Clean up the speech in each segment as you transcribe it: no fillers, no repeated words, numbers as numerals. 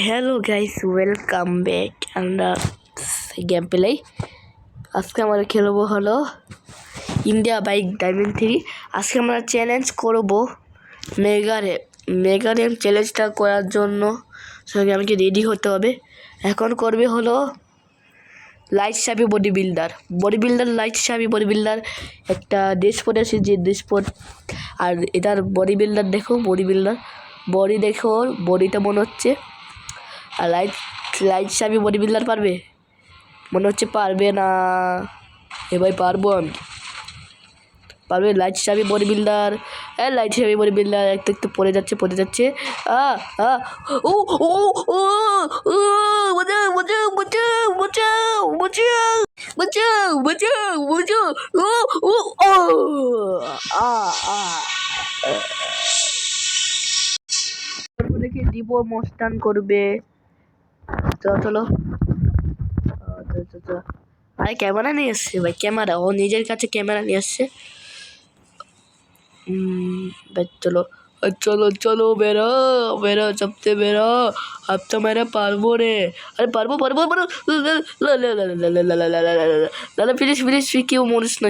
Hello guys, welcome back under game play. আজকে আমরা খেলবো হলো ইন্ডিয়া বাইক ডায়মন্ড 3। আজকে আমরা চ্যালেঞ্জ করব মেগারেম চ্যালেঞ্জটা করার জন্য সঙ্গে আমাকে রেডি হতে হবে। এখন করবে হলো লাইট সাবি বডি বিল্ডার লাইট সাবি বডি বিল্ডার একটা ড্রেস পরে আছে, যে ড্রেস পর আর এটার বডি বিল্ডার দেখো, বডি দেখো, বডিটা মনে হচ্ছে। আর লাইট সাবি বডি বিল্ডার পারবে মনে হচ্ছে, পারবে না। এবার পারবো আমি, পারবে লাইট সাবি বডি বিল্ডার। লাইট সাবি বডি বিল্ডার একটু একটু পড়ে যাচ্ছে ও ও ও ও বাঁচাও বাঁচাও বাঁচাও বাঁচাও বাঁচাও বাঁচাও বাঁচাও বাঁচাও ও ও ও দেখি দিব মস্তান করবে। চলো আরে ক্যামেরা নিয়ে এসছে ভাই, ক্যামেরা ও নিজের কাছে ক্যামেরা নিয়ে এসছে। চলো চলো চলো বেরো বেরো, চাপতে বেরো। अब तो मेरे पारबो रे, अरे पारबो লালা প্লিজ কেউ মরিস না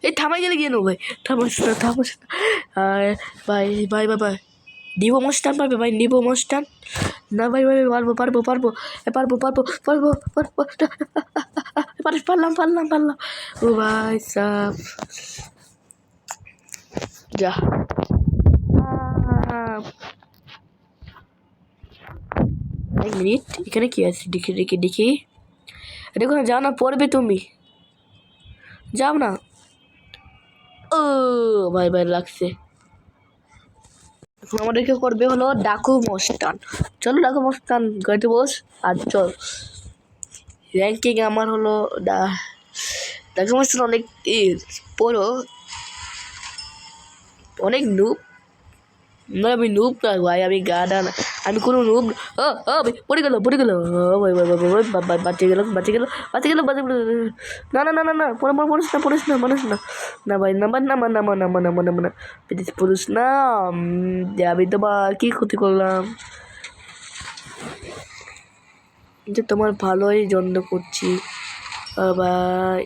এই থামাই গেলে গিয়ে নো ভাই, থামাস না ভাই ভাই ভাই ভাই নিবো মস্তান পারবে ভাই, নিবো মস্তান না ভাই পারবো পারলাম ও ভাই সাব যা। এক মিনিট, এখানে কি আছে দেখি দেখো না, যাও না, পড়বে তুমি, যাও না। ও ভাই লাগছে। আমাদেরকে করবে হলো ডাকু মস্তান। চলো ডাকু মস্তান গাড়িতে বস আর চল। র্যাঙ্কিং আমার হলো ডাকু মস্তান অনেক পড়ো, অনেক নুব না। আমি নুব না ভাই, আমি গাডা না, আমি কোনো নুব পড়ে গেল ভাই বাঁচে গেল না পড়িস না ভাই, না প্লিজ পড়িস না। আমি তো বা কি ক্ষতি করলাম, যে তোমার ভালোই জন্য করছি ভাই।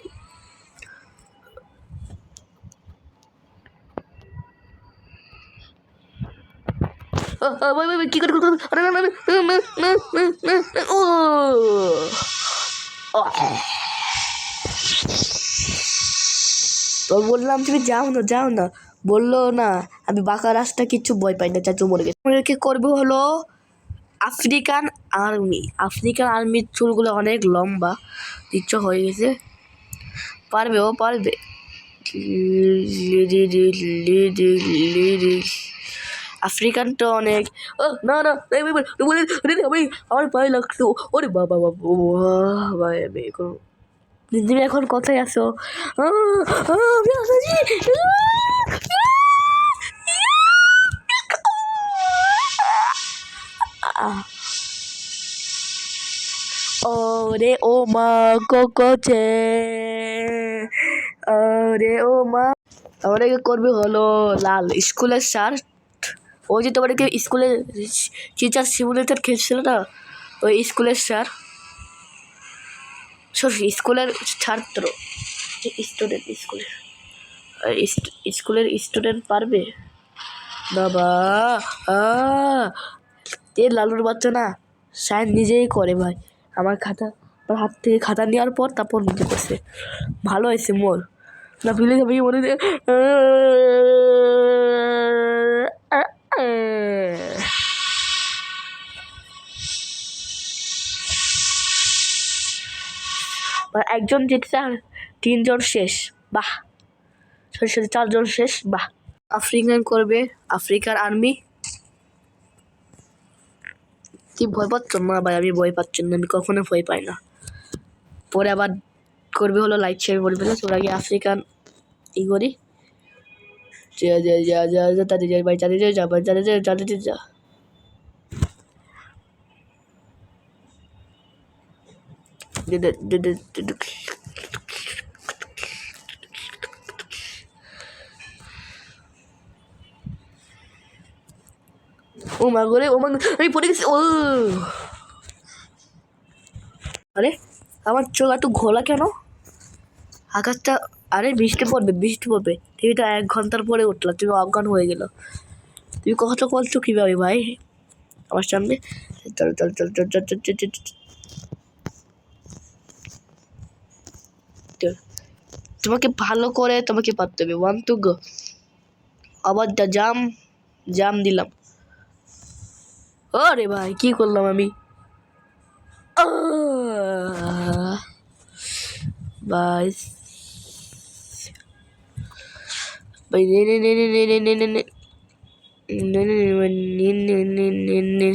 কি করে ও তো বললাম তুমি যাও না বললো না। আমি বাঁকা রাস্তা কিচ্ছু ভয় পাই না, চাচু মরে গেছে। আমাদেরকে করবে হলো আফ্রিকান আর্মির চুলগুলো অনেক লম্বা, ইচ্ছা হয়ে গেছে। পারবে আফ্রিকান তো অনেক। ও না আমার ভয় লাগতো। ওরে বাবা ভাই, আমি তুমি এখন কোথায় আছো? ওরে ও মা কোকোচে, ওরে ও মা। আমাদেরকে করবে হলো লাল স্কুলের শার্ট। ওই যে তোমাদেরকে স্কুলে টিচার সিমুলেটর খেলছিল না, ওই স্কুলের স্যার, স্কুলের ছাত্র, স্টুডেন্ট, স্কুলের স্টুডেন্ট পারবে বাবা। এ লালুর বাচ্চা না, সায়েন্স নিজেই করে ভাই। আমার হাত থেকে খাতা নেওয়ার পর তারপর নিজে করছে, ভালো হয়েছে মোর না। প্লিজ আমি মনে একজন যেতে, 3জন শেষ, বাহ। 4জন শেষ, বাহ। আফ্রিকান করবে আফ্রিকার আর্মি। তুই ভয় পাচ্ছ না ভাই? আমি ভয় পাচ্ছি না, আমি কখনো ভয় পাই না। পরে আবার করবে হলো লাইট শেয়ার বলবে না, তোর আগে আফ্রিকান করি। যা তাদের যাই ভাই, চালিয়ে যা ভাই, চালিয়ে যা। ও মা করে ও মা, আমি পড়ে গেছি। ও আরে আমার চোখ একটু ঘোলা কেন? আকাশটা, আরে বৃষ্টি পড়বে। তুমি তো 1 ঘন্টার পরে উঠলা, তুমি অজ্ঞান হয়ে গেল। তুমি কথা বলছো কীভাবে ভাই আমার সামনে? চল চল চল চল চল চল চল চল চল। তোমাকে ভালো করে তোমাকে পারতে হবে। 1 2 গো। আবার জাম দিলাম। আরে ভাই কি করলাম আমি? ভাই ভাই নে নে নে নে নে নে নে নে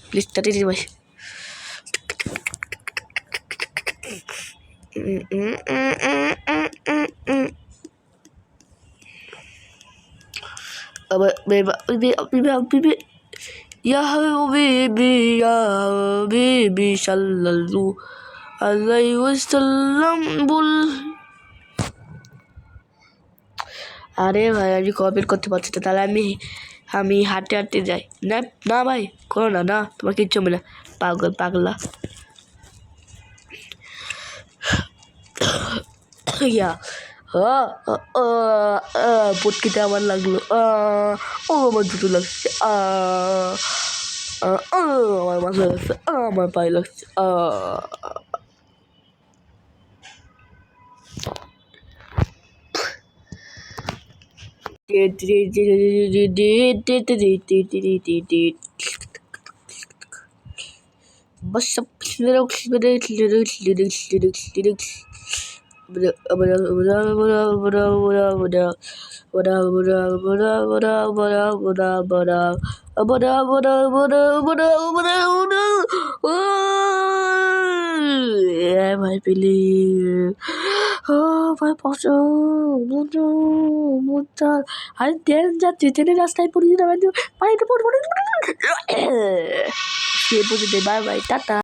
প্লিজ তাড়াতাড়ি ভাই। يا حبيبي يا حبيبي صلى الله عليه وسلم বল। আরে ভাই আমি কমেন্ট করতে পারছি না, তাহলে আমি হাঁটতে হাঁটতে যাই। না না ভাই করো না, না তোমার কিচ্ছু হবে না, পাগলা। ইয়া পটকিতে আমার লাগলো। ও আমার জুতো লাগছে, আমার মাথা লাগছে, আমার পায়ে লাগছে। ভাই প্লিজ, ও ভাই বসো বুঝো বুঝা। আরে ট্রেন যাচ্ছে, ট্রেনের রাস্তায় পড়ে যেতে পারিতে পড়ে। Bye bye, tata.